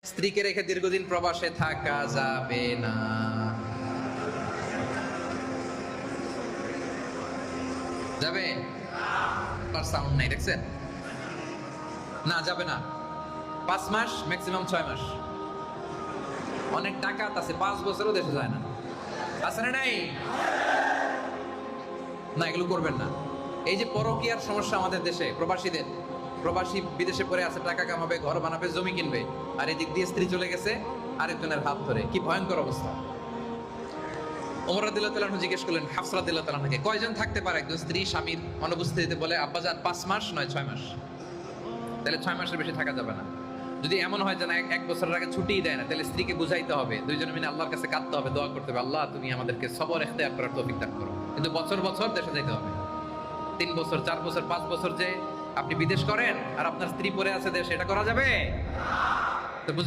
স্ত্রীকে রেখে দীর্ঘদিন প্রবাসে থাকা যাবে না। যাবে? তার সাউন্ড নাই, দেখছেন? না, যাবে না। 5 মাস, ম্যাক্সিমাম 6 মাস। অনেক টাকা আছে, 5 বছরও দেশে যায় না। আছে না নাই? না, এগুলো করবেন না। এই যে পরকীয়ার সমস্যা আমাদের দেশে, প্রবাসী বিদেশে পড়ে আছে, টাকা কামাবে, ঘর বানাবে, জমি কিনবে, আর এদিক দিয়ে স্ত্রী চলে গেছে আরেকজনের হাত ধরে। কি ভয়ঙ্কর অবস্থা! ওমর রাদিয়াল্লাহু তাআলা আনহু জিজ্ঞেস করলেন হাফসা রাদিয়াল্লাহু তাআলা আনহাকে, কয়জন থাকতে পারে একজন স্ত্রী স্বামীর অনুপস্থিতিতে? বলে, আব্বাজান 5 মাস নয় 6 মাস। তাহলে 6 মাসের বেশি থাকা যাবে না। যদি এমন হয় যে না, 1 বছরের আগে ছুটিই দেয় না, তাহলে স্ত্রীকে বুঝাইতে হবে, দুইজনে মিলে আল্লাহর কাছে কাঁদতে হবে, দোয়া করতে হবে, আল্লাহ তুমি আমাদেরকে সবর ইখতিয়ার করার তৌফিক দান করো। কিন্তু বছর বছর দেশে যেতে হবে। 3 বছর 4 বছর 5 বছর যে আপনি বিদেশ করেন আর আপনার স্ত্রী পড়ে আছে দেশে, এটা করা যাবে? তো বুঝে